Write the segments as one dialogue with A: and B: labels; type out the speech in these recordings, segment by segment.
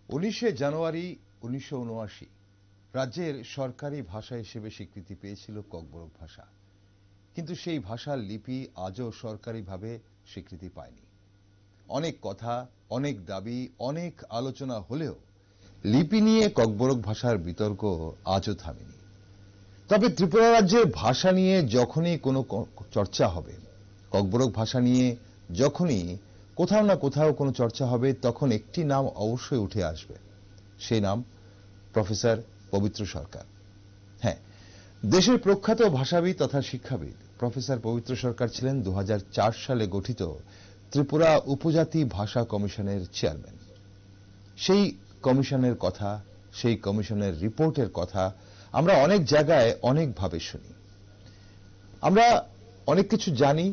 A: 19শে জানুয়ারি 1979 রাজ্যের সরকারি ভাষা হিসেবে স্বীকৃতি পেয়েছিল ককবরক ভাষা। কিন্তু সেই ভাষার লিপি আজও সরকারিভাবে স্বীকৃতি পায়নি। অনেক কথা, অনেক দাবি, অনেক আলোচনা হলেও লিপি নিয়ে ককবরক ভাষার বিতর্ক আজও থামেনি। তবে ত্রিপুরা রাজ্যের ভাষা নিয়ে যখনই কোনো চর্চা হবে, ককবরক ভাষা নিয়ে যখনই কোথাও না কোথাও কোনো চর্চা হবে, তখন একটি নাম অবশ্যই উঠে আসবে। সেই নাম প্রফেসর পবিত্র সরকার। হ্যাঁ, দেশের প্রখ্যাত ভাষাবিদ তথা শিক্ষাবিদ প্রফেসর পবিত্র সরকার ছিলেন 2004 সালে গঠিত ত্রিপুরা উপজাতি ভাষা কমিশনের চেয়ারম্যান। সেই কমিশনের কথা, সেই কমিশনের রিপোর্টের কথা আমরা অনেক জায়গায় অনেকভাবে শুনি। আমরা অনেক কিছু জানি,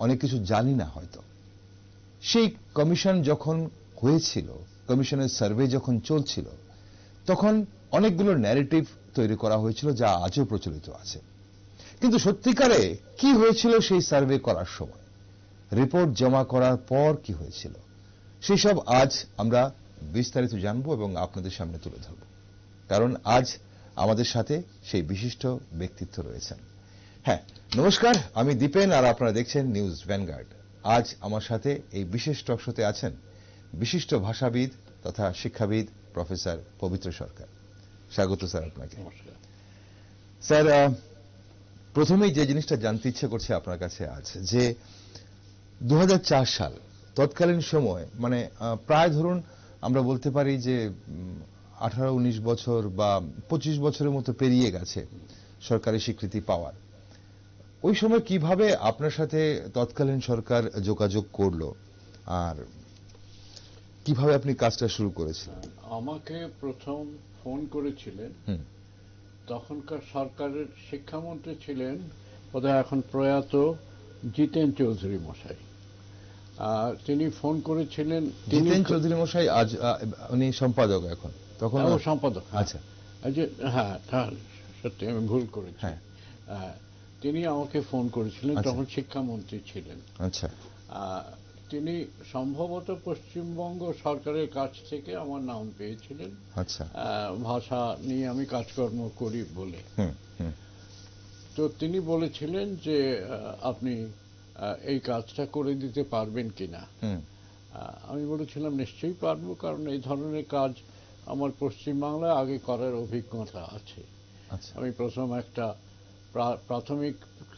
A: অনেক কিছু জানি না হয়তো। সেই কমিশন যখন হয়েছিল, কমিশনের সার্ভে যখন চলছিল, তখন অনেকগুলো ন্যারেটিভ তৈরি করা হয়েছিল যা আজও প্রচলিত আছে। কিন্তু সত্যিকারে কি হয়েছিল সেই সার্ভে করার সময়, রিপোর্ট জমা করার পর কি হয়েছিল, সেসব আজ আমরা বিস্তারিত জানব এবং আপনাদের সামনে তুলে ধরব। কারণ আজ আমাদের সাথে সেই বিশিষ্ট ব্যক্তিত্ব রয়েছেন। হ্যাঁ, নমস্কার, আমি দীপেন আর আপনারা দেখছেন নিউজ ভ্যানগার্ড। আজ আমার সাথে এই বিশেষ টক শোতে আছেন বিশিষ্ট ভাষাবিদ তথা শিক্ষাবিদ প্রফেসর পবিত্র সরকার। স্বাগত স্যার আপনাকে। স্যার, প্রথমেই যে জিনিসটা জানতে ইচ্ছে করছে আপনার কাছে আজ, যে 2004 সাল তৎকালীন সময়, মানে প্রায় ধরুন আমরা বলতে পারি যে 18-19 বছর বা 25 বছরের মতো পেরিয়ে গেছে সরকারি স্বীকৃতি পাওয়ার। ওই সময় কিভাবে আপনার সাথে তৎকালীন সরকার যোগাযোগ করলো আর কিভাবে আপনি কাজটা শুরু করেছিলেন?
B: আমাকে প্রথম ফোন করেছিলেন তখনকার সরকারের শিক্ষামন্ত্রী ছিলেন বোধহয় এখন প্রয়াত জিতেন চৌধুরী মশাই। তিনি ফোন করেছিলেন।
A: জিতেন চৌধুরী মশাই আজ উনি সম্পাদক, এখন তখন
B: সম্পাদক।
A: আচ্ছা,
B: হ্যাঁ, সত্যি আমি ভুল করেছি। তিনি আমাকে ফোন করেছিলেন, তখন শিক্ষামন্ত্রী ছিলেন।
A: আচ্ছা,
B: তিনি সম্ভবত পশ্চিমবঙ্গ সরকারের কাছ থেকে আমার নাম পেয়েছিলেন।
A: আচ্ছা,
B: ভাষা নিয়ে আমি কাজকর্ম করি বলে। তো তিনি বলেছিলেন যে আপনি এই কাজটা করে দিতে পারবেন কিনা। আমি বলেছিলাম নিশ্চয়ই পারবো, কারণ এই ধরনের কাজ আমার পশ্চিমবাংলায় আগে করার অভিজ্ঞতা আছে। আমি প্রথম একটা প্রাথমিক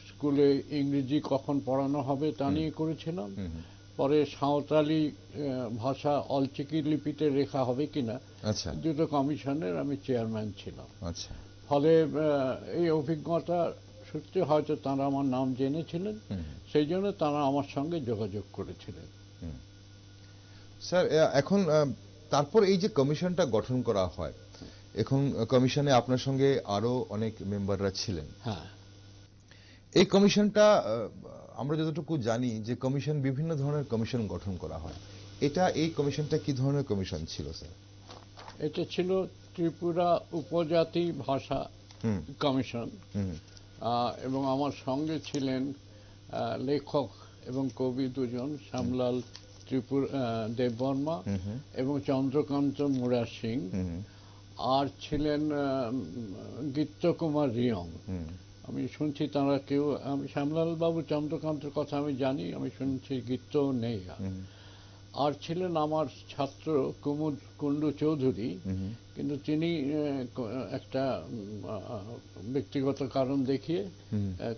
B: স্কুলে ইংরেজি কখন পড়ানো হবে তা নিয়ে করেছিলাম। পরে সাঁওতালি ভাষা অলচিকি লিপিতে লেখা হবে কিনা, দুটো কমিশনের আমি চেয়ারম্যান ছিলাম। ফলে এই অভিজ্ঞতা সূত্রে হয়তো তারা আমার নাম জেনেছিলেন, সেই জন্য তারা আমার সঙ্গে যোগাযোগ করেছিলেন।
A: স্যার, এখন তারপর এই যে কমিশনটা গঠন করা হয়, এখন কমিশনে আপনার সঙ্গে আরো অনেক মেম্বাররা ছিলেন।
B: হ্যাঁ,
A: এই কমিশনটা আমরা যতটুকু জানি যে কমিশন বিভিন্ন ধরনের কমিশন গঠন করা হয়। এই কমিশনটা কি ধরনের কমিশন ছিল স্যার?
B: এটা ছিল ত্রিপুরা উপজাতি ভাষা কমিশন, এবং আমার সঙ্গে ছিলেন লেখক এবং কবি দুজন, শ্যামলাল দেববর্মা এবং চন্দ্রকান্ত মুরা সিং, আর ছিলেন গীত্য কুমার রিয়ং। আমি শুনছি তারা কেউ, আমি শ্যামলাল বাবু চন্দ্রকান্তের কথা আমি জানি, আমি শুনছি গীত্য নেই। আর ছিলেন আমার ছাত্র কুমুদ কুণ্ডু চৌধুরী, কিন্তু তিনি একটা ব্যক্তিগত কারণ দেখিয়ে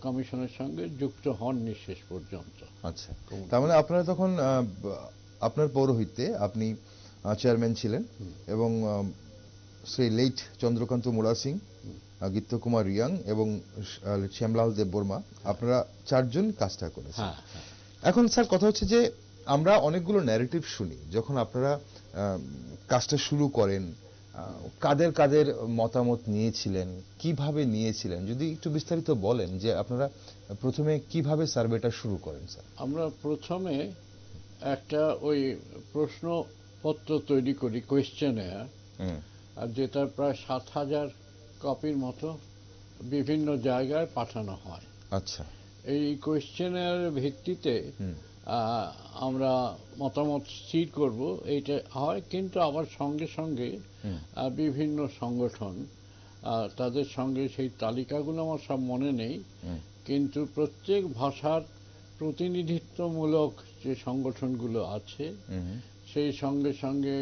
B: কমিশনের সঙ্গে যুক্ত হননি শেষ পর্যন্ত।
A: আচ্ছা, তার মানে আপনারা তখন আপনার পৌরোহিত্যে আপনি চেয়ারম্যান ছিলেন এবং শ্রী লেট চন্দ্রকান্ত মুরা সিং, গীত্য কুমার রিয়াং এবং শ্যামলাল দেববর্মা, আপনারা চারজন কাজটা করেছেন। এখন স্যার কথা হচ্ছে যে আমরা অনেকগুলো ন্যারেটিভ শুনি যখন আপনারা কাজটা শুরু করেন, কাদের কাদের মতামত নিয়েছিলেন, কিভাবে নিয়েছিলেন, যদি একটু বিস্তারিত বলেন যে আপনারা প্রথমে কিভাবে সার্ভেটা শুরু করেন। স্যার,
B: আমরা প্রথমে একটা ওই প্রশ্নপত্র তৈরি করি, কোয়েশ্চেনেয়ার, আর যেটা প্রায় 7,000 কপির মতো বিভিন্ন জায়গায় পাঠানো হয়।
A: আচ্ছা,
B: এই কোয়েশ্চেনেয়ারের ভিত্তিতে আমরা মতামত স্থির করব, এইটা হয়। কিন্তু আবার সঙ্গে সঙ্গে বিভিন্ন সংগঠন, তাদের সঙ্গে সেই তালিকাগুলো আমার সব মনে নেই, কিন্তু প্রত্যেক ভাষার প্রতিনিধিত্বমূলক যে সংগঠনগুলো আছে সেই সঙ্গে সঙ্গে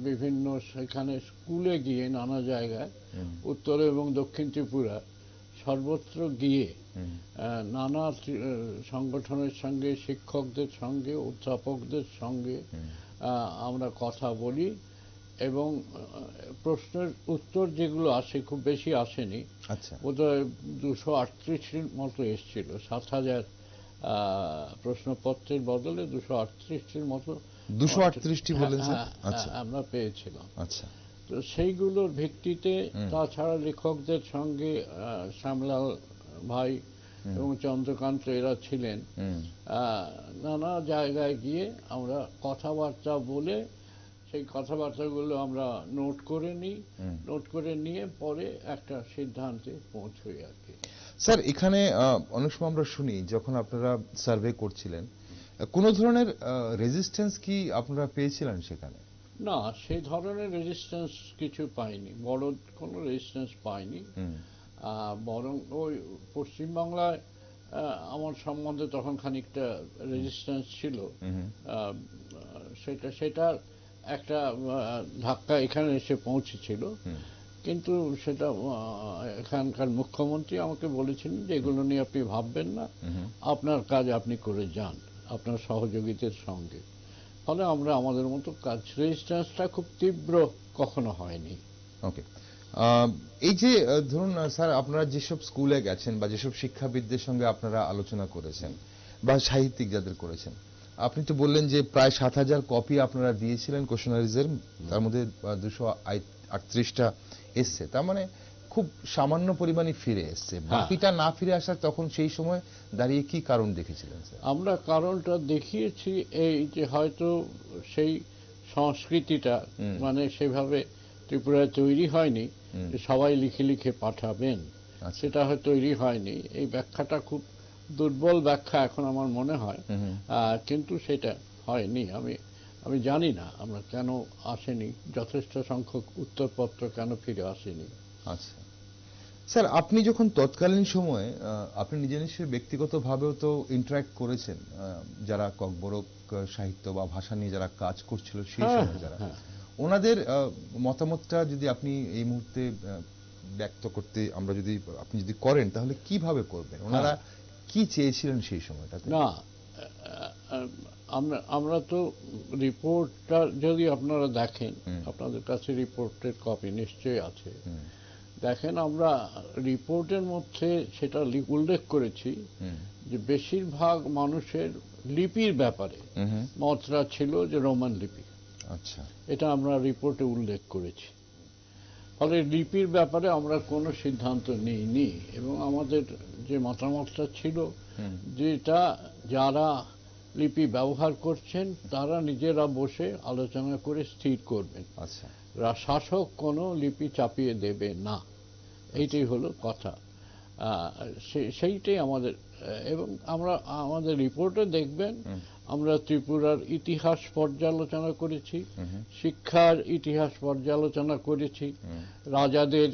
B: বিভিন্ন সেখানে স্কুলে গিয়ে নানা জায়গায় উত্তর এবং দক্ষিণ ত্রিপুরা সর্বত্র গিয়ে নানা সংগঠনের সঙ্গে, শিক্ষকদের সঙ্গে, অধ্যাপকদের সঙ্গে আমরা কথা বলি এবং প্রশ্নের উত্তর যেগুলো আসে, খুব বেশি আসেনি, বোধহয় 238টির মতো এসেছিল। 7,000 প্রশ্নপত্রের বদলে 238টির মতো
A: 238টি বলেছেন
B: আমরা পেয়েছিলাম। আচ্ছা, তো সেইগুলোর ভিত্তিতে, তাছাড়া লেখকদের সঙ্গে শ্যামলাল ভাই এবং চন্দ্রকান্ত এরা ছিলেন, নানা জায়গায় গিয়ে আমরা কথাবার্তা বলে সেই কথাবার্তাগুলো আমরা নোট করে নিই, নোট করে নিয়ে পরে একটা সিদ্ধান্তে পৌঁছই আর কি।
A: স্যার, এখানে অনেক সময় আমরা শুনি যখন আপনারা সার্ভে করছিলেন, কোন ধরনের রেজিস্ট্যান্স কি আপনারা পেয়েছিলেন সেখানে?
B: না, সেই ধরনের রেজিস্ট্যান্স কিছু পাইনি, বড় কোনো রেজিস্ট্যান্স পাইনি। বরং ওই পশ্চিমবাংলায় আমার সম্বন্ধে তখন খানিকটা রেজিস্ট্যান্স ছিল, সেটা একটা ধাক্কা এখানে এসে পৌঁছেছিল। কিন্তু সেটা এখানকার মুখ্যমন্ত্রী আমাকে বলেছিলেন যে এগুলো নিয়ে আপনি ভাববেন না, আপনার কাজ আপনি করে যান আপনার সহযোগীদের সঙ্গে। ফলে আমরা আমাদের মতো কাজ, রেজিস্ট্যান্সটা খুব তীব্র কখনো হয়নি।
A: ওকে, এই যে ধরুন স্যার, আপনারা যেসব স্কুলে গেছেন বা যেসব শিক্ষাবিদদের সঙ্গে আপনারা আলোচনা করেছেন বা সাহিত্যিক যাদের করেছেন, আপনি তো বললেন যে প্রায় 7,000 কপি আপনারা দিয়েছিলেন কোশ্চেনারিজের, তার মধ্যে 238টা এসছে, তার মানে খুব সামান্য পরিমাণে ফিরে এসছে। বাকিটা না ফিরে আসার তখন সেই সময় দাঁড়িয়ে কি কারণ দেখেছিলেন স্যার?
B: আমরা কারণটা দেখিয়েছি এই যে হয়তো সেই সংস্কৃতিটা মানে সেভাবে ত্রিপুরায় তৈরি হয়নি যে সবাই লিখে লিখে পাঠাবেন, সেটা হয়তো তৈরি হয়নি। এই ব্যাখ্যাটা খুব দুর্বল ব্যাখ্যা এখন আমার মনে হয়, কিন্তু সেটা হয়নি। আমি জানি না আমরা কেন আসেনি, যথেষ্ট সংখ্যক উত্তরপত্র কেন ফিরে আসেনি।
A: আচ্ছা স্যার, আপনি যখন তৎকালীন সময়ে আপনি নিজে নিশ্চয়ই ব্যক্তিগতভাবেও তো ইন্টারঅ্যাক্ট করেছেন যারা ককবরক সাহিত্য বা ভাষা নিয়ে যারা কাজ করছিল সেই সময়, যারা ওনাদের মতামতটা যদি আপনি এই মুহূর্তে ব্যক্ত করতে আপনি যদি করেন তাহলে কিভাবে করবেন? ওনারা কি চেয়েছিলেন সেই সময়টাতে?
B: না, আমরা তো রিপোর্টটা যদি আপনারা দেখেন, আপনাদের কাছে রিপোর্টের কপি নিশ্চয়ই আছে, দেখেন আমরা রিপোর্টের মধ্যে সেটা উল্লেখ করেছি যে বেশিরভাগ মানুষের লিপির ব্যাপারে মতটা ছিল যে রোমান লিপি।
A: আচ্ছা,
B: এটা আমরা রিপোর্টে উল্লেখ করেছি। ফলে লিপির ব্যাপারে আমরা কোনো সিদ্ধান্ত নিইনি এবং আমাদের যে মতামতটা ছিল যেটা যারা লিপি ব্যবহার করছেন তারা নিজেরা বসে আলোচনা করে স্থির করবেন।
A: আচ্ছা,
B: শাসক কোনো লিপি চাপিয়ে দেবে না, এইটাই হলো কথা। সেইটাই আমাদের, এবং আমরা আমাদের রিপোর্টে দেখবেন আমরা ত্রিপুরার ইতিহাস পর্যালোচনা করেছি, শিক্ষার ইতিহাস পর্যালোচনা করেছি, রাজাদের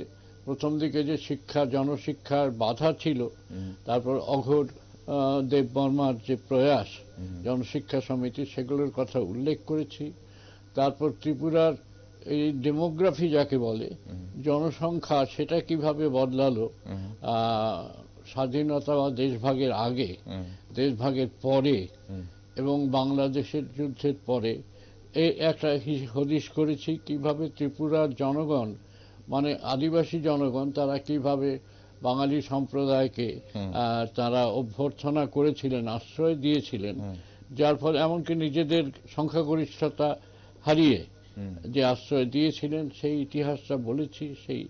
B: প্রথম দিকে যে শিক্ষা, জনশিক্ষার বাধা ছিল, তারপর অঘোর দেববর্মার যে প্রয়াস জনশিক্ষা সমিতি, সেগুলোর কথা উল্লেখ করেছি। তারপর ত্রিপুরার এই ডেমোগ্রাফি যাকে বলে, জনসংখ্যা, সেটা কিভাবে বদলালো স্বাধীনতা বা দেশভাগের আগে, দেশভাগের পরে এবং বাংলাদেশের যুদ্ধের পরে, এই একটা হদিশ করেছি কিভাবে ত্রিপুরার জনগণ মানে আদিবাসী জনগণ তারা কিভাবে বাঙালি সম্প্রদায়কে তারা অভ্যর্থনা করেছিলেন, আশ্রয় দিয়েছিলেন, যার ফলে এমনকি নিজেদের সংখ্যাগরিষ্ঠতা হারিয়ে যে আশ্রয় দিয়েছিলেন সেই ইতিহাসটা বলেছি। সেই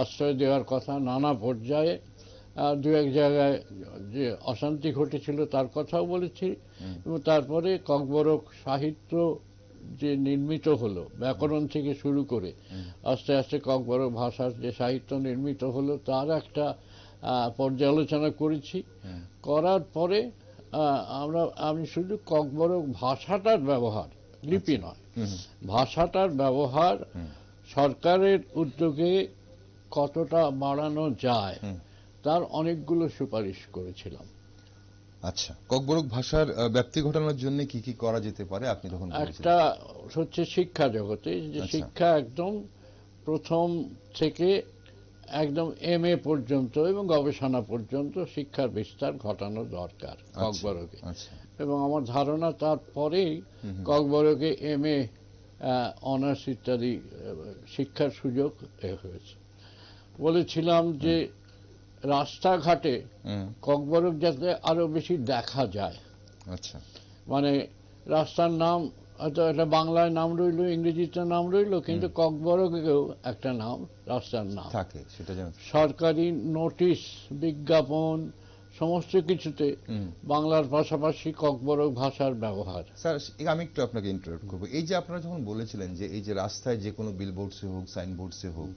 B: আশ্রয় দেওয়ার কথা নানা পর্যায়ে, দু এক জায়গায় যে অশান্তি ঘটেছিল তার কথাও বলেছি। এবং তারপরে ককবরক সাহিত্য যে নির্মিত হলো, ব্যাকরণ থেকে শুরু করে আস্তে আস্তে ককবরক ভাষার যে সাহিত্য নির্মিত হলো তার একটা পর্যালোচনা করেছি। করার পরে আমি শুধু ককবরক ভাষাটার ব্যবহার, লিপি নয়, ভাষাটার ব্যবহার সরকারের উদ্যোগে কতটা বাড়ানো যায় তার অনেকগুলো সুপারিশ করেছিলাম।
A: আচ্ছা, ককবরক ভাষার ব্যাপ্তি ঘটানোর জন্য কি কি করা যেতে পারে আপনি তখন বলেছিলেন?
B: একটা হচ্ছে শিক্ষা জগতে, যে শিক্ষা একদম প্রথম থেকে একদম MA পর্যন্ত এবং গবেষণা পর্যন্ত শিক্ষার বিস্তার ঘটানো দরকার ককবরকে। এবং আমার ধারণা তারপরেই ককবরকে MA, অনার্স ইত্যাদি শিক্ষার সুযোগ হয়েছে। বলেছিলাম যে রাস্তাঘাটে ককবরক যাতে আরো বেশি দেখা যায়।
A: আচ্ছা,
B: মানে রাস্তার নাম হয়তো একটা বাংলায় নাম রইলো, ইংরেজিতে নাম রইলো, কিন্তু ককবরকেও একটা নাম, রাস্তার নাম
A: থাকে, সেটা যেন
B: সরকারি নোটিশ, বিজ্ঞাপন সমস্ত কিছুতে বাংলার পাশাপাশি ককবরক ভাষার ব্যবহার।
A: স্যার, আমি একটু আপনাকে ইন্টারাপ্ট করবো। এই যে আপনারা যখন বলেছিলেন যে এই যে রাস্তায় যে কোনো বিলবোর্ডসে হোক, সাইনবোর্ডসে হোক,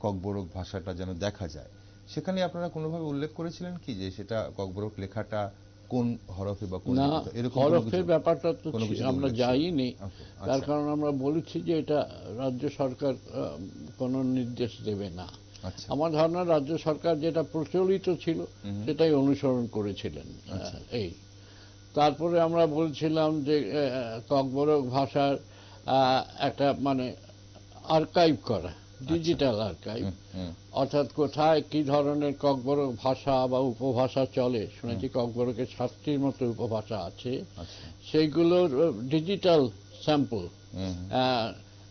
A: ককবরক ভাষাটা যেন দেখা যায়, সেখানে আপনারা কোনোভাবে উল্লেখ করেছিলেন কি যে সেটা ককবরক লেখাটা কোন হরফে বা কোন
B: এরকম হরফের ব্যাপারটা তো আমরা যাইনি, তার কারণ আমরা বলেছি যে এটা রাজ্য সরকার কোনো নির্দেশ দেবে না। আমার ধারণা রাজ্য সরকার যেটা প্রচলিত ছিল সেটাই অনুসরণ করেছিলেন। এই তারপরে আমরা বলছিলাম যে ককবরক ভাষার একটা মানে আর্কাইভ করা, ডিজিটাল আর্কাইভ, অর্থাৎ কোথায় কি ধরনের ককবরক ভাষা বা উপভাষা চলে। শুনেছি ককবরকের 7টির মতো উপভাষা আছে, সেইগুলোর ডিজিটাল স্যাম্পল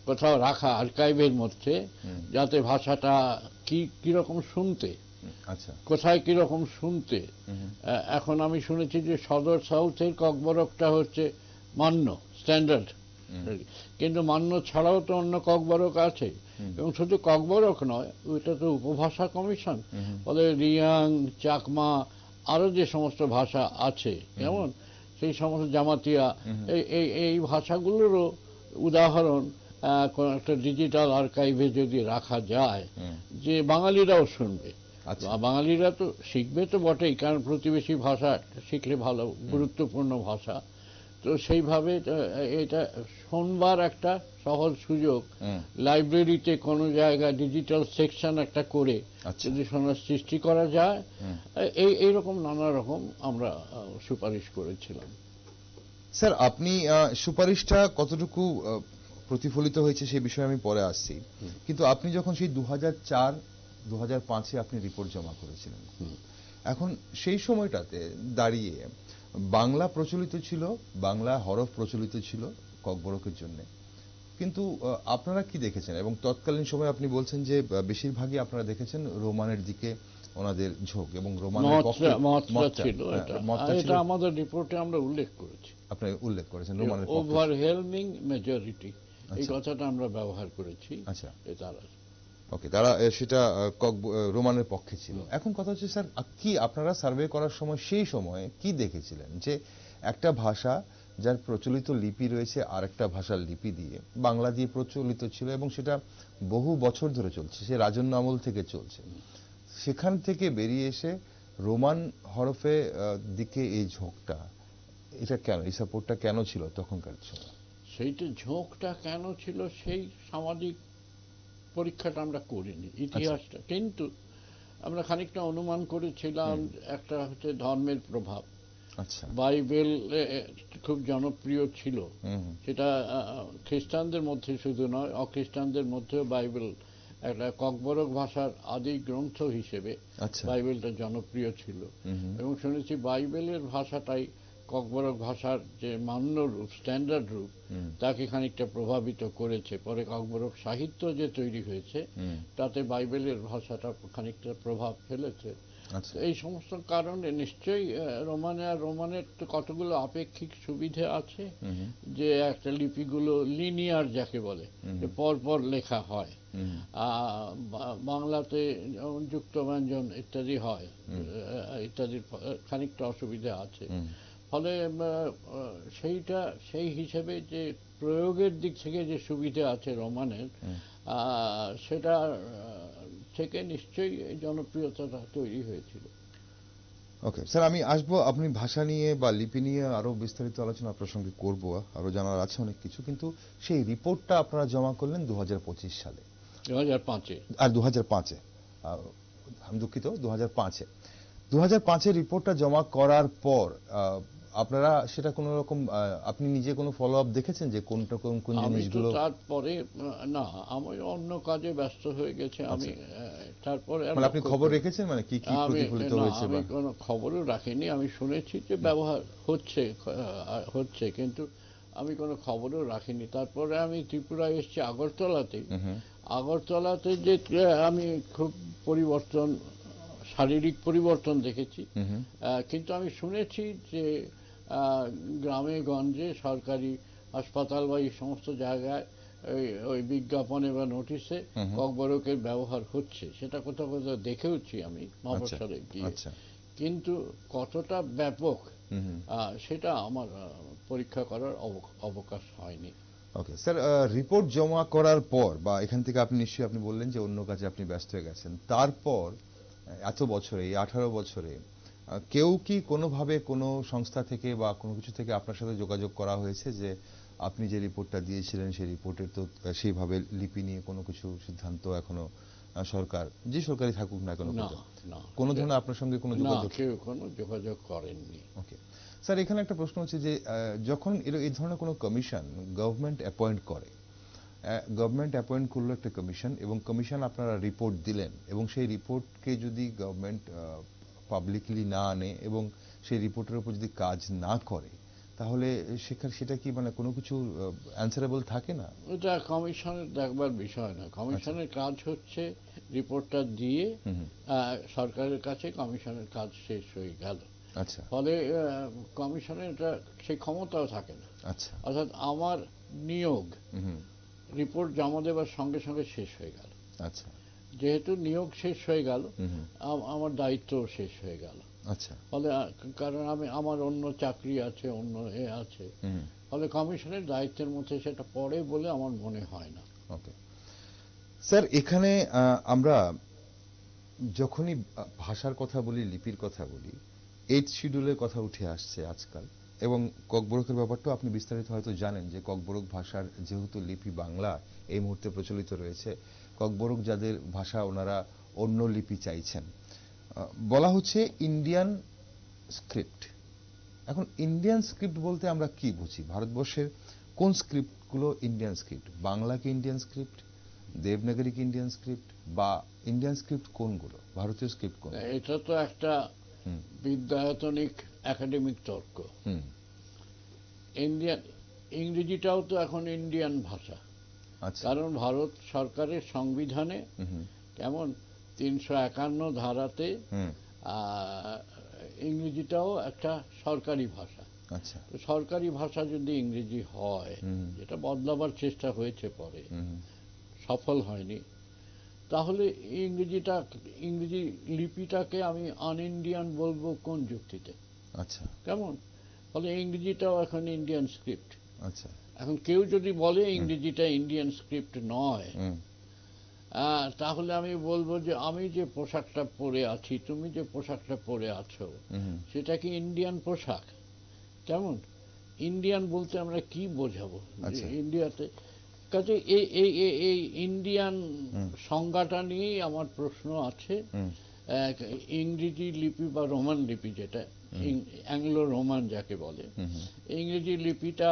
B: কোথাও রাখা আর্কাইভের মধ্যে, যাতে ভাষাটা কিরকম শুনতে, কোথায় কিরকম শুনতে। এখন আমি শুনেছি যে সদর সাউথের ককবরকটা হচ্ছে মান্য, স্ট্যান্ডার্ড, কিন্তু মান্য ছাড়াও তো অন্য ককবরক আছে। এবং শুধু ককবরক নয়, ওইটা তো উপভাষা কমিশন, ফলে রিয়াং, চাকমা, আরো যে সমস্ত ভাষা আছে, যেমন সেই সমস্ত জামাতিয়া, এই ভাষাগুলোরও উদাহরণ কোন একটা ডিজিটাল আর্কাইভে যদি রাখা যায়, যে বাঙালিরাও শুনবে। বাঙালিরা তো শিখবে তো বটেই, কারণ প্রতিবেশী ভাষা শিখলে ভালো, গুরুত্বপূর্ণ ভাষা। তো সেইভাবে এটা শোনবার একটা সহজ সুযোগ, লাইব্রেরিতে কোনো জায়গায় ডিজিটাল সেকশন একটা করে যদি শোনার সৃষ্টি করা যায়, এইরকম নানা রকম আমরা সুপারিশ করেছিলাম।
A: স্যার, আপনি সুপারিশটা কতটুকু প্রতিফলিত হয়েছে সে বিষয়ে আমি পরে আসছি, কিন্তু আপনি যখন সেই 2004-2005-এ আপনি রিপোর্ট জমা করেছিলেন, এখন সেই সময়টাতে দাঁড়িয়ে বাংলা প্রচলিত ছিল, বাংলা হরফ প্রচলিত ছিল ককবরকের জন্য, কিন্তু আপনারা কি দেখেছেন? এবং তৎকালীন সময় আপনি বলছেন যে বেশিরভাগই আপনারা দেখেছেন রোমানের দিকে ওনাদের ঝোঁক, এবং রোমানের পক্ষে
B: ছিল। এটা আমাদের রিপোর্টে আমরা উল্লেখ করেছি।
A: আপনি উল্লেখ করেছেন রোমানের পক্ষে,
B: ওভারওয়েলমিং মেজরিটি, এই কথাটা আমরা ব্যবহার করেছি।
A: আচ্ছা, তারা সেটা রোমানের পক্ষে ছিল। এখন কথা হচ্ছে স্যার, কি আপনারা সার্ভে করার সময় সেই সময়ে কি দেখেছিলেন যে একটা ভাষা যার প্রচলিত লিপি রয়েছে আর একটা ভাষার লিপি দিয়ে, বাংলা দিয়ে প্রচলিত ছিল এবং সেটা বহু বছর ধরে চলছে, সে রাজন্য আমল থেকে চলছে, সেখান থেকে বেরিয়ে এসে রোমান হরফে দিকে এই ঝোঁকটা, এটা কেন, এই সাপোর্টটা কেন ছিল তখনকার সময়?
B: সেইটা ঝোঁকটা কেন ছিল, সেই সামাজিক পরীক্ষাটা আমরা করিনি, ইতিহাসটা কিন্তু আমরা খানিকটা অনুমান করেছিলাম। একটা হচ্ছে ধর্মের প্রভাব। বাইবেল খুব জনপ্রিয় ছিল, সেটা খ্রিস্টানদের মধ্যে শুধু নয়, অখ্রিস্টানদের মধ্যেও বাইবেল একটা ককবরক ভাষার আদি গ্রন্থ হিসেবে বাইবেলটা জনপ্রিয় ছিল। এবং শুনেছি বাইবেলের ভাষাটাই ককবরক ভাষার যে মান্য রূপ, স্ট্যান্ডার্ড রূপ, তাকে খানিকটা প্রভাবিত করেছে। পরে ককবরক সাহিত্য যে তৈরি হয়েছে, তাতে বাইবেলের ভাষাটা খানিকটা প্রভাব ফেলেছে। এই সমস্ত কারণে নিশ্চয়ই রোমানের তো কতগুলো আপেক্ষিক সুবিধে আছে, যে একটা লিপিগুলো লিনিয়ার যাকে বলে, পরপর লেখা হয়। বাংলাতে যেমন যুক্ত ব্যঞ্জন ইত্যাদি হয়, ইত্যাদির খানিকটা অসুবিধা আছে। ফলে সেই হিসেবে যে প্রয়োগের দিক থেকে যে সুবিধা আছে রোমানের, সেটা থেকে নিশ্চয়ই জনপ্রিয়তাটা তৈরি হয়েছিল।
A: ওকে স্যার, আমি আসবো আপনি ভাষা নিয়ে বা লিপি নিয়ে আরো বিস্তারিত আলোচনা আপনার সঙ্গে করবো, আরো জানার আছে অনেক কিছু, কিন্তু সেই রিপোর্টটা আপনারা জমা করলেন 2025 সালে
B: 2005-এ
A: আর 2005-এ, আমি দুঃখিত, 2005-এ 2005-এর রিপোর্টটা জমা করার পর আপনারা সেটা কোন রকম আপনি নিজে কোনো ফলো আপ দেখেছেন যে কোনটা কোন জিনিসগুলো?
B: আমি তো তারপরে না, আমি অন্য কাজে ব্যস্ত হয়ে গেছে। আমি তারপরে
A: মানে আপনি খবর রেখেছেন মানে কি কি প্রতিফলিত হয়েছে?
B: আমি কোনো খবরও রাখিনি। আমি শুনেছি যে ব্যবহার হচ্ছে হচ্ছে, কিন্তু আমি কোনো খবরও রাখিনি। তারপরে আমি ত্রিপুরায় এসেছি আগরতলাতে। আগরতলাতে যে আমি খুব পরিবর্তন, শারীরিক পরিবর্তন দেখেছি। কিন্তু আমি শুনেছি যে গ্রামে গঞ্জে সরকারি হাসপাতাল বা এই সমস্ত জায়গায় ওই বিজ্ঞাপনে বা নোটিশে ককবরকের ব্যবহার হচ্ছে, সেটা কোথাও কোথাও দেখেওছি আমি মফস্বলে গিয়ে। কিন্তু কতটা ব্যাপক সেটা আমার পরীক্ষা করার অবকাশ হয়নি।
A: ওকে স্যার, রিপোর্ট জমা করার পর বা এখান থেকে আপনি নিশ্চয়ই আপনি বললেন যে অন্য কাজে আপনি ব্যস্ত হয়ে গেছেন, তারপর এত বছরে, এই 18 বছরে কেউ কি কোনোভাবে কোনো সংস্থা থেকে বা কোনো কিছু থেকে আপনার সাথে যোগাযোগ করা হয়েছে যে আপনি যে রিপোর্টটা দিয়েছিলেন সেই রিপোর্টের তো সেইভাবে লিপি নিয়ে কোনো কিছু সিদ্ধান্ত এখনো সরকার, যে সরকারি থাকুক না কেন, কোনো ধরনের আপনার সঙ্গে কোনো যোগাযোগ?
B: কেউ কোনো যোগাযোগ করেননি।
A: ওকে স্যার, এখানে একটা প্রশ্ন হচ্ছে যে যখন এই ধরনের কোনো কমিশন গভর্নমেন্ট অ্যাপয়েন্ট করে, গভর্নমেন্ট অ্যাপয়েন্ট করলো একটা কমিশন এবং কমিশন আপনারা রিপোর্ট দিলেন এবং সেই রিপোর্টকে যদি গভর্নমেন্ট পাবলিকলি না আনে এবং সেই রিপোর্টের উপর যদি কাজ না করে, তাহলে সেটা কি মানে কোনো কিছু অ্যান্সারেবল থাকে না?
B: এটা কমিশনের দেখবার বিষয় না। কমিশনের কাজ হচ্ছে রিপোর্টটা দিয়ে সরকারের কাছে কমিশনের কাজ শেষ হয়ে গেল।
A: আচ্ছা,
B: ফলে কমিশনের সেই ক্ষমতাও থাকে না।
A: আচ্ছা,
B: অর্থাৎ আমার নিয়োগ রিপোর্ট জমা দেবার সঙ্গে সঙ্গে শেষ হয়ে গেল।
A: আচ্ছা,
B: যেহেতু নিয়োগ শেষ হয়ে গেল, আমার দায়িত্ব শেষ হয়ে গেল।
A: আচ্ছা,
B: ফলে কারণ আমার অন্য চাকরি আছে, অন্য আছে, ফলে কমিশনের দায়িত্বের মধ্যে সেটা পড়ে বলে আমার মনে হয় না।
A: ওকে স্যার, এখানে আমরা যখনই ভাষার কথা বলি, লিপির কথা বলি, 8th শিডিউলের কথা উঠে আসছে আজকাল, এবং ককবরকের ব্যাপারটাও আপনি বিস্তারিত হয়তো জানেন যে ককবরক ভাষার যেহেতু লিপি বাংলা এই মুহূর্তে প্রচলিত রয়েছে, ককবরক যাদের ভাষা ওনারা অন্য লিপি চাইছেন। বলা হচ্ছে ইন্ডিয়ান স্ক্রিপ্ট। এখন ইন্ডিয়ান স্ক্রিপ্ট বলতে আমরা কি বুঝি? ভারতবর্ষের কোন স্ক্রিপ্টগুলো ইন্ডিয়ান স্ক্রিপ্ট? বাংলা কি ইন্ডিয়ান স্ক্রিপ্ট, দেবনাগরী কি ইন্ডিয়ান স্ক্রিপ্ট, বা ইন্ডিয়ান স্ক্রিপ্ট কোনগুলো, ভারতীয় স্ক্রিপ্ট কোন?
B: এটা তো একটা বিদ্যায়তনিক একাডেমিক তর্ক। ইন্ডিয়ান ইংরেজিটাও তো এখন ইন্ডিয়ান ভাষা। কারণ ভারত সরকারের সংবিধানে কেমন 351 ধারাতে ইংরেজিটাও একটা সরকারি ভাষা।
A: আচ্ছা,
B: সরকারি ভাষা যদি ইংরেজি হয়, যেটা বদলাবার চেষ্টা হয়েছে পরে, সফল হয়নি, তাহলে ইংরেজি লিপিটাকে আমি আন ইন্ডিয়ান বলবো কোন যুক্তিতে?
A: আচ্ছা,
B: কেমন? ফলে ইংরেজিটাও এখন ইন্ডিয়ান স্ক্রিপ্ট।
A: আচ্ছা,
B: এখন কেউ যদি বলে ইংরেজিটা ইন্ডিয়ান স্ক্রিপ্ট নয়, তাহলে আমি বলবো যে আমি যে পোশাকটা পরে আছি, তুমি যে পোশাকটা পরে আছো, সেটা কি ইন্ডিয়ান পোশাক? কেমন? ইন্ডিয়ান বলতে আমরা কি বোঝাবো ইন্ডিয়াতে? কাজে এই ইন্ডিয়ান সংজ্ঞাটা নিয়েই আমার প্রশ্ন আছে। ইংরেজি লিপি বা রোমান লিপি, যেটা অ্যাংলো রোমান যাকে বলে, ইংরেজি লিপিটা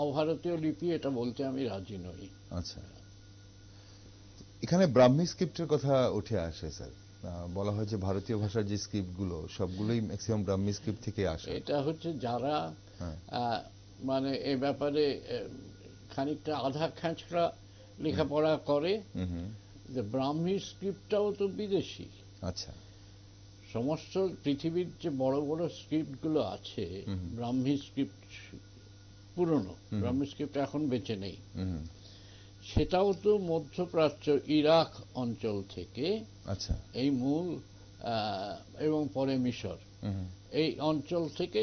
B: অভারতীয় লিপি, এটা বলতে আমি রাজি নই।
A: আচ্ছা, এখানে ব্রাহ্মী স্ক্রিপ্টের কথা উঠে আসে স্যার। বলা হয় যে ভারতীয় ভাষার যে স্ক্রিপ্টগুলো সবগুলোই ম্যাক্সিমাম ব্রাহ্মী স্ক্রিপ্ট থেকে আসে।
B: এটা হচ্ছে যারা মানে এ ব্যাপারে খানিকটা আধা খ্যাঁচড়া লেখাপড়া করে, যে ব্রাহ্মী স্ক্রিপ্টটাও তো বিদেশি।
A: আচ্ছা,
B: সমস্ত পৃথিবীর যে বড় বড় স্ক্রিপ্টগুলো আছে, ব্রাহ্মী স্ক্রিপ্ট পুরনো, ব্রাহ্মী স্ক্রিপ্ট এখন বেঁচে নেই, সেটাও তো মধ্যপ্রাচ্য, ইরাক অঞ্চল থেকে
A: আচ্ছা,
B: এই মূল, এবং পরে মিশর, এই অঞ্চল থেকে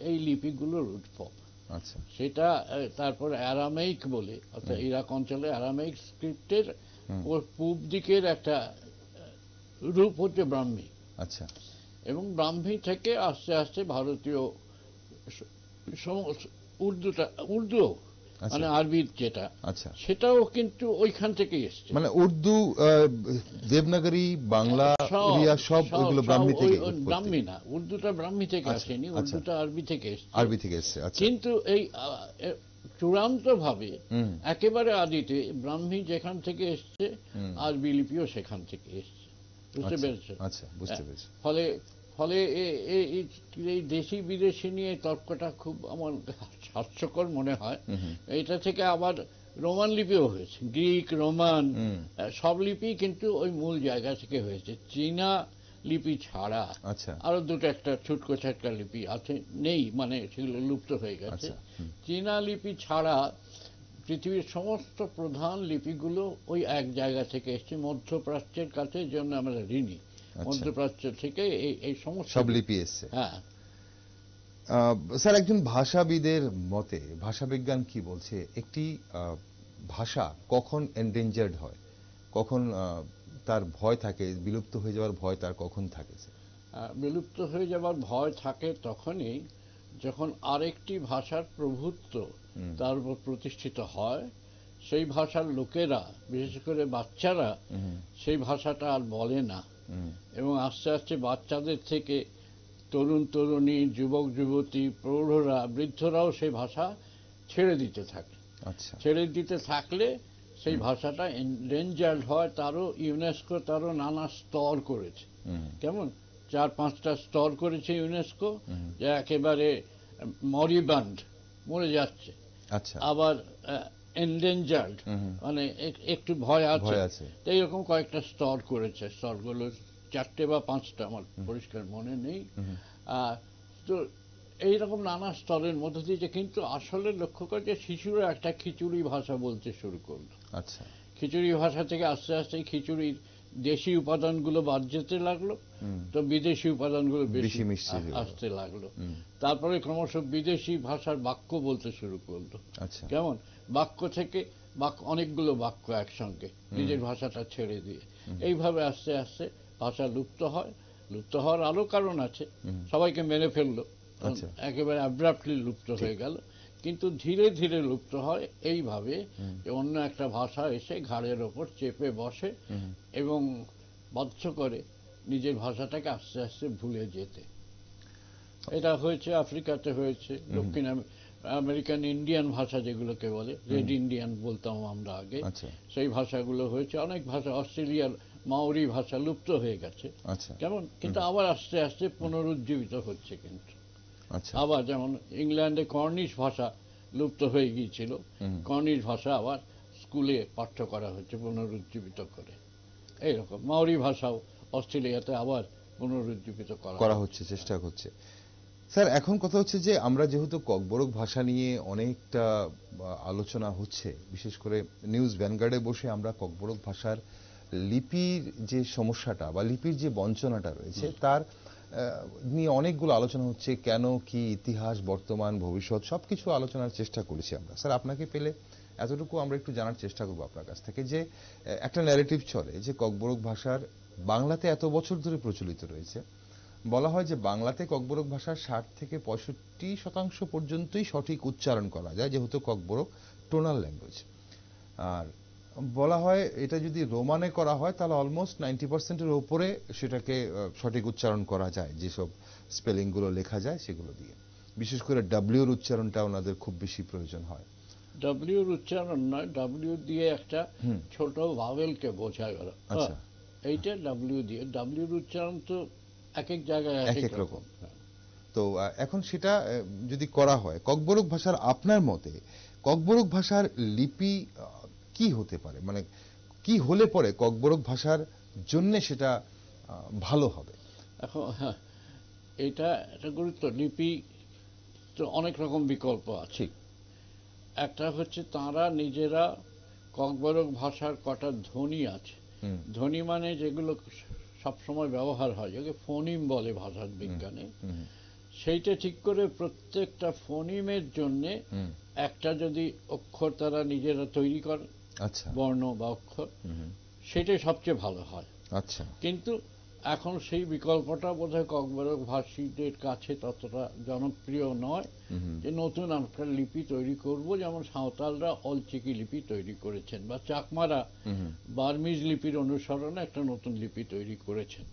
B: এই লিপিগুলোর উদ্ভব।
A: আচ্ছা,
B: সেটা তারপর অ্যারামাইক বলে, অর্থাৎ ইরাক অঞ্চলে অ্যারামাইক স্ক্রিপ্টের পূব দিকের একটা রূপ হচ্ছে ব্রাহ্মী।
A: আচ্ছা,
B: এবং ব্রাহ্মী থেকে আস্তে আস্তে ভারতীয় উর্দু মানে আরবির যেটা, সেটাও কিন্তু ওইখান থেকে এসছে।
A: মানে উর্দু, দেবনাগরী, বাংলা, ওড়িয়া সব ওইগুলো ব্রাহ্মী থেকে।
B: ব্রাহ্মী না, উর্দুটা ব্রাহ্মী থেকে আসেনি, উর্দুটা আরবি থেকে এসছে। কিন্তু এই চূড়ান্ত ভাবে একেবারে আদিতে ব্রাহ্মী যেখান থেকে এসছে, আরবি লিপিও সেখান থেকে এসছে। বুঝতে পেরেছেন? ফলে ফলে এই দেশি বিদেশি নিয়ে তর্কটা খুব আমার হাস্যকর মনে হয়। এটা থেকে আবার রোমান লিপিও হয়েছে, গ্রিক, রোমান সব লিপি কিন্তু ওই মূল জায়গা থেকে হয়েছে। চীনা লিপি ছাড়া আরো দুটো একটা ছুটকো ছাটকা লিপি আছে, নেই মানে সেগুলো লুপ্ত হয়ে গেছে। চীনা লিপি ছাড়া পৃথিবীর সমস্ত প্রধান লিপিগুলো ওই এক জায়গা থেকে এসছে, মধ্যপ্রাচ্যের কাছে, জন্য আমরা ঋণী। মধ্যপ্রাচ্য থেকে এই সমস্ত
A: সব লিপি এসছে।
B: হ্যাঁ
A: স্যার, একজন ভাষাবিদের মতে ভাষাবিজ্ঞান কি বলছে, একটি ভাষা কখন এন্ডেঞ্জার্ড হয়, কখন তার ভয় থাকে, বিলুপ্ত হয়ে যাওয়ার ভয় তার কখন থাকে?
B: বিলুপ্ত হয়ে যাওয়ার ভয় থাকে তখনই যখন আরেকটি ভাষার প্রভুত্ব তার উপর প্রতিষ্ঠিত হয়, সেই ভাষার লোকেরা, বিশেষ করে বাচ্চারা, সেই ভাষাটা আর বলে না, এবং আস্তে আস্তে বাচ্চাদের থেকে তরুণ তরুণী, যুবক যুবতী, প্রৌঢ়রা, বৃদ্ধরাও সেই ভাষা ছেড়ে দিতে থাকে। ছেড়ে দিতে থাকলে সেই ভাষাটা এন্ডেঞ্জার্ড হয়। তারও ইউনেস্কো তারও নানা স্তর করেছে। কেমন 4-5টা স্তর করেছে ইউনেস্কো, যে একেবারে মরিবান্ড, মরে যাচ্ছে, আবার এন্ডেঞ্জার্ড মানে একটু ভয় আছে, এইরকম কয়েকটা স্তর করেছে। স্তরগুলো 4টে বা 5টা, আমার পরিষ্কার মনে নেই। তো এইরকম নানা স্তরের মধ্যে দিয়ে, কিন্তু আসলে লক্ষ্য করে যে শিশুরা একটা খিচুড়ি ভাষা বলতে শুরু করলো। খিচুড়ি ভাষা থেকে আস্তে আস্তে খিচুড়ির দেশি উপাদানগুলো বাদ যেতে লাগলো, তো বিদেশি উপাদানগুলো বেশি আসতে লাগলো। তারপরে ক্রমশ বিদেশি ভাষার বাক্য বলতে শুরু করলো। কেমন বাক্য থেকে অনেকগুলো বাক্য একসঙ্গে, নিজের ভাষাটা ছেড়ে দিয়ে, এইভাবে আস্তে আস্তে ভাষা লুপ্ত হয়। লুপ্ত হওয়ার আরো কারণ আছে, সবাইকে মেরে ফেললো, একেবারে অ্যাব্রাপ্টলি লুপ্ত হয়ে গেল। কিন্তু ধীরে ধীরে লুপ্ত হয় এইভাবে যে অন্য একটা ভাষা এসে ঘাড়ের ওপর চেপে বসে এবং বাধ্য করে নিজের ভাষাটাকে আস্তে আস্তে ভুলে যেতে। এটা হয়েছে আফ্রিকাতে, হয়েছে দক্ষিণ আমেরিকান ইন্ডিয়ান ভাষা যেগুলোকে বলে, রেড ইন্ডিয়ান বলতাম আমরা আগে, সেই ভাষাগুলো হয়েছে। অনেক ভাষা, অস্ট্রেলিয়ার মাওরি ভাষা লুপ্ত হয়ে গেছে, কেমন, কিন্তু আবার আস্তে আস্তে পুনরুজ্জীবিত হচ্ছে। কিন্তু আবার যেমন ইংল্যান্ডে কর্নিশ ভাষা লুপ্ত হয়ে গিয়েছিল, কর্নিশ ভাষা আবার স্কুলে পাঠ্য করা হচ্ছে পুনরুজ্জীবিত করে। এইরকম মাওরি ভাষাও অস্ট্রেলিয়াতে আবার পুনরুজ্জীবিত করা হচ্ছে,
A: চেষ্টা করছে। স্যার, এখন কথা হচ্ছে যে আমরা যেহেতু ককবরক ভাষা নিয়ে অনেকটা আলোচনা হচ্ছে, বিশেষ করে নিউজ ভ্যানগার্ডে বসে আমরা ককবরক ভাষার লিপির যে সমস্যাটা বা লিপির যে বঞ্চনাটা রয়েছে তার নিয়ে অনেকগুলো আলোচনা হচ্ছে। কেন, কি, ইতিহাস, বর্তমান, ভবিষ্যৎ সবকিছু আলোচনার চেষ্টা করেছি আমরা। স্যার, আপনাকে পেলে এতটুকু আমরা একটু জানার চেষ্টা করবো আপনার কাছ থেকে, যে একটা ন্যারেটিভ চলে যে ককবরক ভাষার বাংলাতে এত বছর ধরে প্রচলিত রয়েছে, বলা হয় যে বাংলাতে ককবরক ভাষার 60 থেকে 65% পর্যন্তই সঠিক উচ্চারণ করা যায়, যেহেতু ককবরক টোনাল ল্যাঙ্গুয়েজ। আর বলা হয় এটা যদি রোমানে করা হয় তাহলে অলমোস্ট 90%-এর উপরে সেটাকে সঠিক উচ্চারণ করা যায়, যেসব স্পেলিং গুলো লেখা যায় সেগুলো দিয়ে। বিশেষ করে ডব্লিউর উচ্চারণটা ওনাদের খুব বেশি প্রয়োজন হয়।
B: ডব্লিউর উচ্চারণ নয়, ডব্লিউ দিয়ে একটা ছোট ভাওয়েলকে বোঝায় ওরা। এইটা ডব্লিউ দিয়ে, ডব্লিউর উচ্চারণ তো এক এক জায়গায় এক এক রকম।
A: তো এখন সেটা যদি করা হয় ককবরক ভাষার, আপনার মতে ককবরক ভাষার লিপি কি হতে পারে, মানে কি হলে পরে ককবরক ভাষার জন্য সেটা ভালো হবে?
B: এখন এটা একটা গুরুত্ব। লিপি তো অনেক রকম বিকল্প আছে। একটা হচ্ছে তারা নিজেরা ককবরক ভাষার কটা ধ্বনি আছে, ধ্বনি মানে যেগুলো সবসময় ব্যবহার হয়, যাকে ফোনিম বলে ভাষার বিজ্ঞানে, সেইটা ঠিক করে প্রত্যেকটা ফোনিমের জন্য একটা যদি অক্ষর তারা নিজেরা তৈরি করে, বর্ণ বা অক্ষর, সেটাই সবচেয়ে ভালো হয়। কিন্তু এখন সেই বিকল্পটা বোধহয় ককবরক ভাষীদের কাছে ততটা জনপ্রিয় নয়, যে নতুন একটা লিপি তৈরি করব, যেমন সাঁওতালরা অলচিকি লিপি তৈরি করেছেন, বা চাকমারা বার্মিজ লিপির অনুসরণে একটা নতুন লিপি তৈরি করেছেন।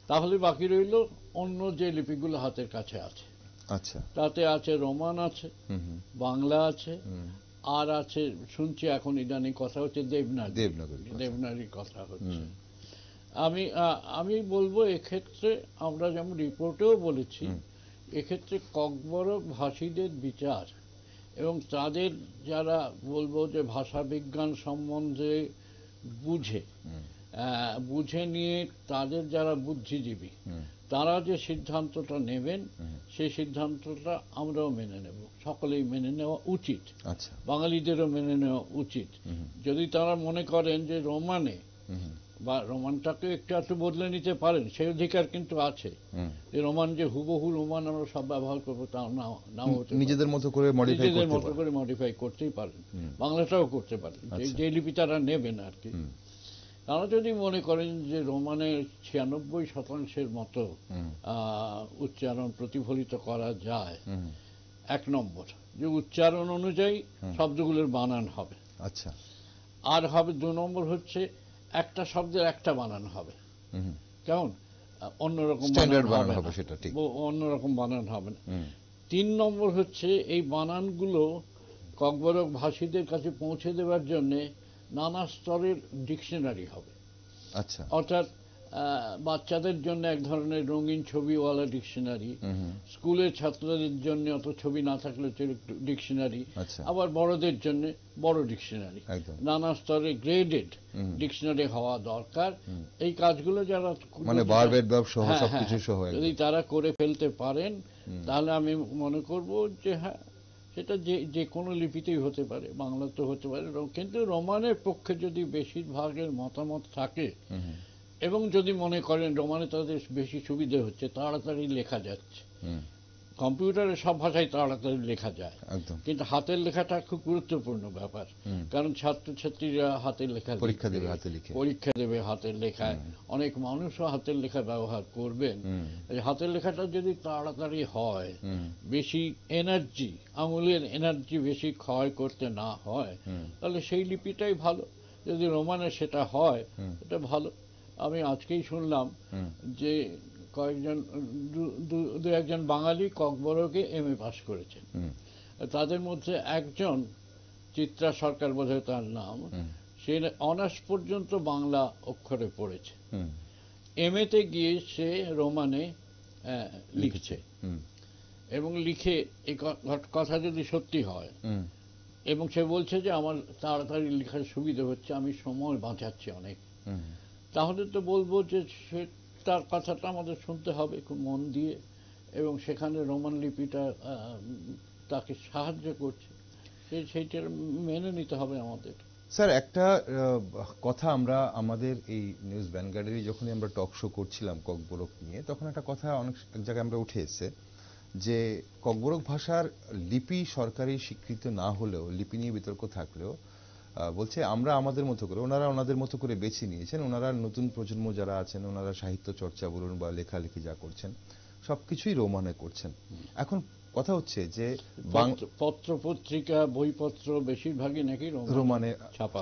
B: তাহলে বাকি রইল অন্য যে লিপিগুলো হাতের কাছে আছে।
A: আচ্ছা, তাতে
B: আছে রোমান, আছে বাংলা, আছে আর আছে শুনছি এখন ইদানিং কথা হচ্ছে দেবনাগরীর কথা হচ্ছে। আমি বলবো এক্ষেত্রে আমরা যেমন রিপোর্টেও বলেছি, এক্ষেত্রে ককবরক ভাষীদের বিচার এবং তাদের যারা বলবো যে ভাষা বিজ্ঞান সম্বন্ধে বুঝে নিয়ে তাদের যারা বুদ্ধিজীবী, তারা যে সিদ্ধান্তটা নেবেন সেই সিদ্ধান্তটা আমরাও মেনে নেব, সকলেই মেনে নেওয়া উচিত, বাঙালিদেরও মেনে নেওয়া উচিত। যদি তারা মনে করেন যে রোমানে বা রোমানটাকে একটু বদলে নিতে পারেন, সেই অধিকার কিন্তু আছে, যে রোমান যে হুবহু রোমান আমরা সব ব্যবহার করবো তা নাও হতে, নিজেদের মতো করে মডিফাই করতেই পারেন, বাংলাটাও করতে পারেন, যে লিপি তারা নেবেন আর কি। তারা যদি মনে করেন যে রোমানের 96% মতো উচ্চারণ প্রতিফলিত করা যায়, 1 নম্বর যে উচ্চারণ অনুযায়ী শব্দগুলোর বানান হবে, আচ্ছা, আর হবে 2 নম্বর হচ্ছে একটা শব্দের একটা বানান হবে, কেমন অন্যরকম বানান হবে, সেটা ঠিক, অন্যরকম বানান হবে না। 3 নম্বর হচ্ছে এই বানানগুলো ককবরক ভাষীদের কাছে পৌঁছে দেওয়ার জন্য নানা স্তরের ডিকশনারি হবে। আচ্ছা, অর্থাৎ বাচ্চাদের জন্য এক ধরনের রঙিন ছবিওয়ালা ডিকশনারি, স্কুলের ছাত্রদের জন্য অত ছবি না থাকলে ডিকশনারি, আবার বড়দের জন্য বড় ডিকশনারি, নানা স্তরে গ্রেডেড ডিকশনারি হওয়া দরকার। এই কাজগুলো যারা যদি তারা করে ফেলতে পারেন, তাহলে আমি মনে করব যে হ্যাঁ, সেটা যে কোনো লিপিতেই হতে পারে, বাংলাতে হতে পারে, কিন্তু রোমানের পক্ষে যদি বেশিরভাগের মতামত থাকে এবং যদি মনে করেন রোমানে তাদের বেশি সুবিধা হচ্ছে, তাড়াতাড়ি লেখা যাচ্ছে, কম্পিউটারে সব ভাষায় তাড়াতাড়ি লেখা যায়, কিন্তু হাতের লেখাটা খুব গুরুত্বপূর্ণ ব্যাপার, কারণ ছাত্রছাত্রীরা হাতের লেখা পরীক্ষা দেবে হাতের লেখায়, অনেক মানুষও হাতের লেখা ব্যবহার করবেন। হাতের লেখাটা যদি তাড়াতাড়ি হয়, বেশি এনার্জি, আঙুলের এনার্জি বেশি ক্ষয় করতে না হয়, তাহলে সেই লিপিটাই ভালো। যদি রোমানে সেটা হয়, এটা ভালো। আমি আজকেই শুনলাম যে দু একজন বাঙালি ককবরকে MA পাস করেছেন, তাদের মধ্যে একজন চিত্রা সরকার বোধহয় তার নাম, সে অনার্স পর্যন্ত বাংলা অক্ষরে পড়েছে, MA-তে গিয়ে সে রোমানে লিখছে, এবং লিখে এই কথা যদি সত্যি হয়, এবং সে বলছে যে আমার তাড়াতাড়ি লেখার সুবিধা হচ্ছে, আমি সময় বাঁচাচ্ছি অনেক, তাহলে তো বলবো যে তার কথাটা আমাদের শুনতে হবে খুব মন দিয়ে, এবং সেখানে রোমান লিপিটা তাকে সাহায্য করছে, সেইটার মেনে নিতে হবে আমাদের।
A: স্যার, একটা কথা আমরা আমাদের এই নিউজ ভ্যানগার্ডেরই যখনই আমরা টক শো করছিলাম ককবরক নিয়ে, তখন একটা কথা অনেক জায়গায় আমরা উঠে এসেছে যে ককবরক ভাষার লিপি সরকারি স্বীকৃত না হলেও, লিপি নিয়ে বিতর্ক থাকলেও, বলছে আমরা আমাদের মতো করে, ওনারা ওনাদের মতো করে বেছে নিয়েছেন, ওনারা নতুন প্রজন্ম যারা আছেন, ওনারা সাহিত্য চর্চা বলুন বা লেখালেখি যা করছেন সবকিছুই রোমানে করছেন। এখন কথা হচ্ছে যে
B: পত্র পত্রিকা বইপত্র বেশিরভাগই নাকি রোমানে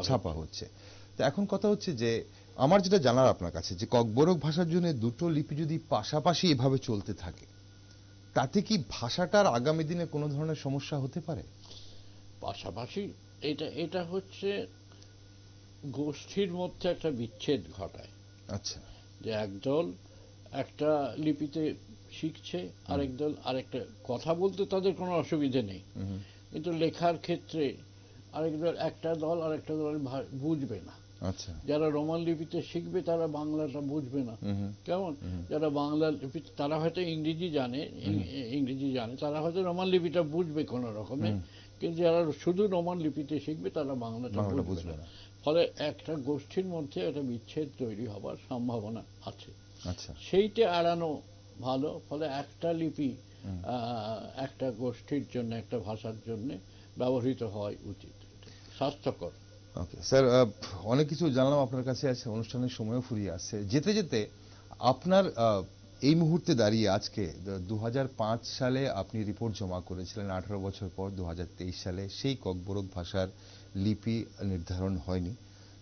A: ছাপা হচ্ছে। তো এখন কথা হচ্ছে যে আমার যেটা জানার আপনার কাছে, যে ককবরক ভাষার জন্য দুটো লিপি যদি পাশাপাশি এভাবে চলতে থাকে, তাতে কি ভাষাটার আগামী দিনে কোনো ধরনের সমস্যা হতে পারে?
B: পাশাপাশি এটা হচ্ছে গোষ্ঠীর মধ্যে একটা বিচ্ছেদ ঘটায়। আচ্ছা, যে একদল একটা লিপিতে শিখছে, আরেক দল আরেকটা, কথা বলতে তাদের কোনো অসুবিধে নেই, কিন্তু লেখার ক্ষেত্রে একটা দল আরেকটা দল বুঝবে না। আচ্ছা, যারা রোমান লিপিতে শিখবে তারা বাংলাটা বুঝবে না, কেমন, যারা বাংলা লিপি তারা হয়তো ইংরেজি জানে, তারা হয়তো রোমান লিপিটা বুঝবে কোনো রকমে, কিন্তু যারা শুধু রোমান লিপিতে শিখবে তারা বাংলাটা বুঝবে না। ফলে একটা গোষ্ঠীর মধ্যে একটা বিচ্ছেদ তৈরি হবার সম্ভাবনা আছে। আচ্ছা, সেইটা এড়ানো ভালো। ফলে একটা লিপি একটা গোষ্ঠীর জন্য, একটা ভাষার জন্য ব্যবহৃত হওয়া উচিত, স্বাস্থ্যকর।
A: ওকে স্যার, অনেক কিছু জানলাম আপনার কাছে আছে, অনুষ্ঠানের সময়ও ফুরিয়ে আসছে। যেতে যেতে আপনার এই মুহূর্তে দাঁড়িয়ে আজকে 2005 সালে আপনি রিপোর্ট জমা করেছিলেন, 18 বছর পর 2023 সালে সেই ককবরক ভাষার লিপি নির্ধারণ হয়নি।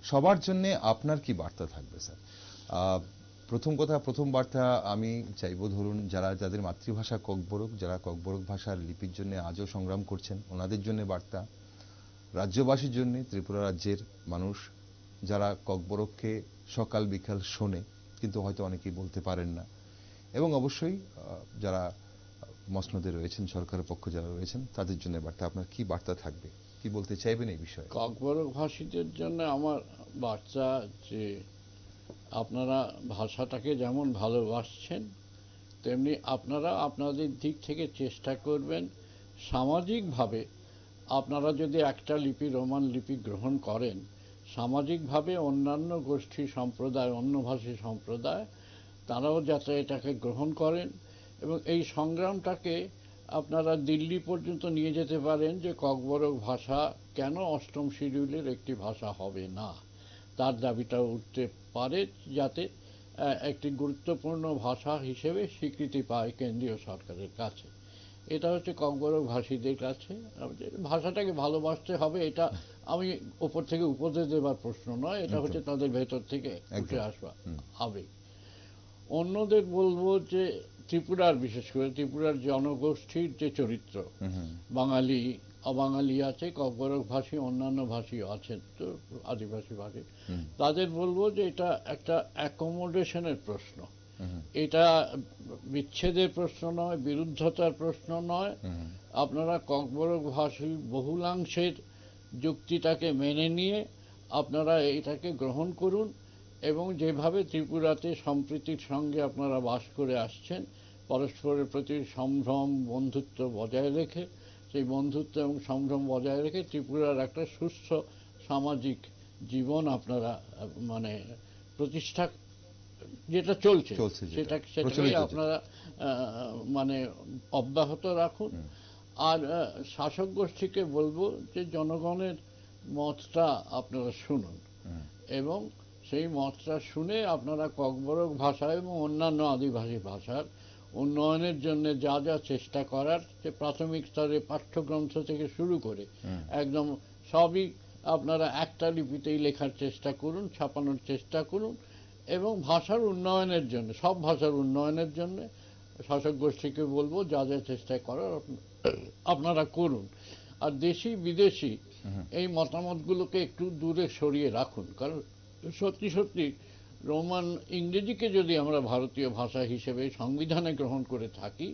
A: সবার জন্য আপনার কি বার্তা থাকবে স্যার? প্রথম বার্তা আমি চাইব, ধরুন যাদের মাতৃভাষা ককবরক, যারা ককবরক ভাষার লিপির জন্য আজও সংগ্রাম করছেন, ওনাদের জন্য বার্তা। রাজ্যবাসীর জন্য, ত্রিপুরা রাজ্যের মানুষ যারা ককবরককে সকাল বিকাল শোনে কিন্তু হয়তো অনেকেই বলতে পারেন না, এবং অবশ্যই যারা মসনদে রয়েছেন, সরকারের পক্ষ যারা রয়েছেন, তাদের জন্য বার্তা। আপনার কি বার্তা থাকবে, কি বলতে চাইবেন এই বিষয়ে?
B: ককবরক ভাষীদের জন্য আমার বার্তা যে আপনারা ভাষাটাকে যেমন ভালোবাসছেন তেমনি আপনারা আপনাদের দিক থেকে চেষ্টা করবেন সামাজিকভাবে, আপনারা যদি একটা লিপি রোমান লিপি গ্রহণ করেন, সামাজিকভাবে অন্যান্য গোষ্ঠী সম্প্রদায়, অন্যভাষী সম্প্রদায়, তারাও যাতে এটাকে গ্রহণ করেন এবং এই সংগ্রামটাকে আপনারা দিল্লি পর্যন্ত নিয়ে যেতে পারেন যে ককবরক ভাষা কেন অষ্টম শিডিউলের একটি ভাষা হবে না, তার দাবিটা উঠতে পারে, যাতে একটি গুরুত্বপূর্ণ ভাষা হিসেবে স্বীকৃতি পায় কেন্দ্রীয় সরকারের কাছে। এটা হচ্ছে ককবরক ভাষীদের কাছে। ভাষাটাকে ভালোবাসতে হবে, এটা আমি উপর থেকে উপদেশ দেবার প্রশ্ন নয়, এটা হচ্ছে তাদের ভেতর থেকে উঠে আসবা আবেগ। অন্যদের বলবো যে ত্রিপুরার, বিশেষ করে ত্রিপুরার জনগোষ্ঠীর যে চরিত্র, বাঙালি অবাঙালি আছে, ককবরক ভাষী অন্যান্য ভাষীও আছেন, তো আদিবাসী ভাষী, তাদের বলবো যে এটা একটা অ্যাকোমোডেশনের প্রশ্ন, এটা বিচ্ছেদের প্রশ্ন নয়, বিরুদ্ধতার প্রশ্ন নয়। আপনারা ককবরক ভাষীর বহুলাংশের যুক্তিটাকে মেনে নিয়ে আপনারা এটাকে গ্রহণ করুন এবং যেভাবে ত্রিপুরাতে সম্প্রীতির সঙ্গে আপনারা বাস করে আসছেন, পরস্পরের প্রতি সম্ভ্রম বন্ধুত্ব বজায় রেখে, সেই বন্ধুত্ব এবং সম্ভ্রম বজায় রেখে ত্রিপুরার একটা সুস্থ সামাজিক জীবন আপনারা মানে প্রতিষ্ঠা যেটা চলছে সেটাকে আপনারা মানে অব্যাহত রাখুন। আর শাসক গোষ্ঠীকে বলবো যে জনগণের মতটা আপনারা শুনুন এবং সেই মতটা শুনে আপনারা ককবরক ভাষা এবং অন্যান্য আদিবাসী ভাষার উন্নয়নের জন্য যা যা চেষ্টা করার, যে প্রাথমিক স্তরে পাঠ্যগ্রন্থ থেকে শুরু করে একদম সবই আপনারা একটা লিপিতেই লেখার চেষ্টা করুন, ছাপানোর চেষ্টা করুন এবং ভাষার উন্নয়নের জন্য, সব ভাষার উন্নয়নের জন্য শাসক গোষ্ঠীকে বলবো যা যা চেষ্টা করার আপনারা করুন। আর দেশি বিদেশি এই মতামতগুলোকে একটু দূরে সরিয়ে রাখুন, কারণ সত্যি সত্যি রোমান ইংরেজিকে যদি আমরা ভারতীয় ভাষা হিসেবে সংবিধানে গ্রহণ করে থাকি,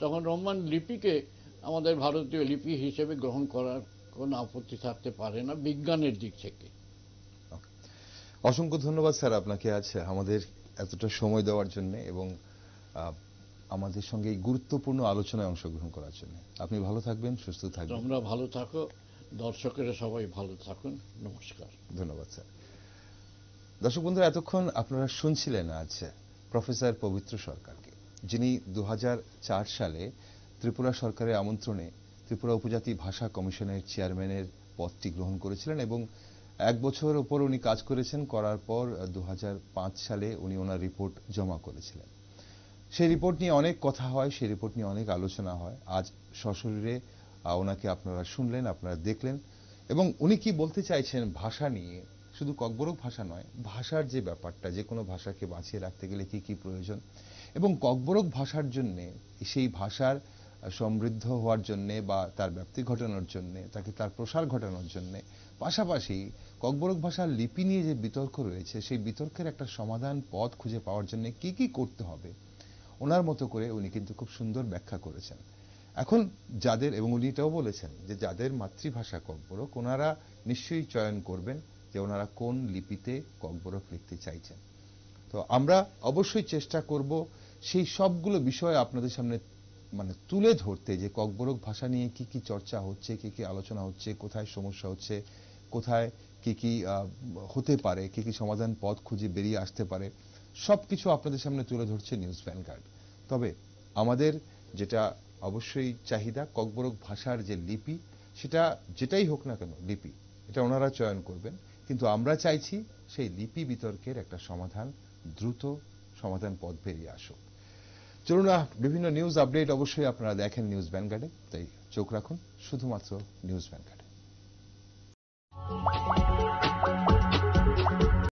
B: তখন রোমান লিপিকে আমাদের ভারতীয় লিপি হিসেবে গ্রহণ করার কোনো আপত্তি থাকতে পারে না বিজ্ঞানের দিক থেকে।
A: অসংখ্য ধন্যবাদ স্যার আপনাকে আজ আমাদের এতটা সময় দেওয়ার জন্য এবং আমাদের সঙ্গে এই গুরুত্বপূর্ণ আলোচনায় অংশগ্রহণ করার জন্য। আপনি ভালো থাকবেন, সুস্থ থাকবেন।
B: তোমরা ভালো থাকো, দর্শকেরা সবাই ভালো থাকুন। নমস্কার।
A: ধন্যবাদ স্যার। দর্শক বন্ধুরা, এতক্ষণ আপনারা শুনছিলেন আজ প্রফেসর পবিত্র সরকারকে, যিনি 2004 সালে ত্রিপুরা সরকারের আমন্ত্রণে ত্রিপুরা উপজাতি ভাষা কমিশনের চেয়ারম্যানের পদটি গ্রহণ করেছিলেন এবং 1 বছর উপর উনি কাজ করেছেন। করার পর 2005 সালে উনি ওনার রিপোর্ট জমা করেছিলেন। সেই রিপোর্ট নিয়ে অনেক কথা হয়, সেই রিপোর্ট নিয়ে অনেক আলোচনা হয়। আজ সশরীরে ওনাকে আপনারা শুনলেন, আপনারা দেখলেন এবং উনি কি বলতে চাইছেন ভাষা নিয়ে, শুধু ককবরক ভাষা নয়, ভাষার যে ব্যাপারটা, যে কোনো ভাষাকে বাঁচিয়ে রাখতে গেলে কি কি প্রয়োজন এবং ককবরক ভাষার জন্য, সেই ভাষার সমৃদ্ধ হওয়ার জন্য বা তার ব্যাপ্তি ঘটানোর জন্য, তাকে তার প্রসার ঘটানোর জন্য, পাশাপাশি ককবরক ভাষার লিপি নিয়ে যে বিতর্ক রয়েছে, সেই বিতর্কের একটা সমাধান পথ খুঁজে পাওয়ার জন্য কি কি করতে হবে, ওনার মতো করে উনি কিন্তু খুব সুন্দর ব্যাখ্যা করেছেন। এখন যাদের, এবং উনি এটাও বলেছেন যে যাদের মাতৃভাষা ককবরক, ওনারা নিশ্চয়ই চয়ন করবেন যে ওনারা কোন লিপিতে ককবরক লিখতে চাইছেন। তো আমরা অবশ্যই চেষ্টা করব সেই সবগুলো বিষয় আপনাদের সামনে মানে তুলে ধরতে, যে ককবরক ভাষা নিয়ে কি কি চর্চা হচ্ছে, কি কি আলোচনা হচ্ছে, কোথায় সমস্যা হচ্ছে, কোথায় কি কি হতে পারে, কি কি সমাধান পথ খুঁজে বেরিয়ে আসতে পারে, সবকিছু আপনাদের সামনে তুলে ধরছে নিউজ ভ্যানগার্ড। তবে আমাদের যেটা অবশ্যই চাহিদা, ককবরক ভাষার যে লিপি, সেটা যেটাই হোক না কেন লিপি, এটা ওনারা চয়ন করবেন, কিন্তু আমরা চাইছি সেই লিপি বিতর্কের একটা সমাধান দ্রুত সমাধান পথ বেরিয়ে আসুক। চলুন না, বিভিন্ন নিউজ আপডেট অবশ্যই আপনারা দেখেন নিউজ ভ্যানগার্ডে, তাই চোখ রাখুন শুধুমাত্র নিউজ ভ্যানগার্ডে।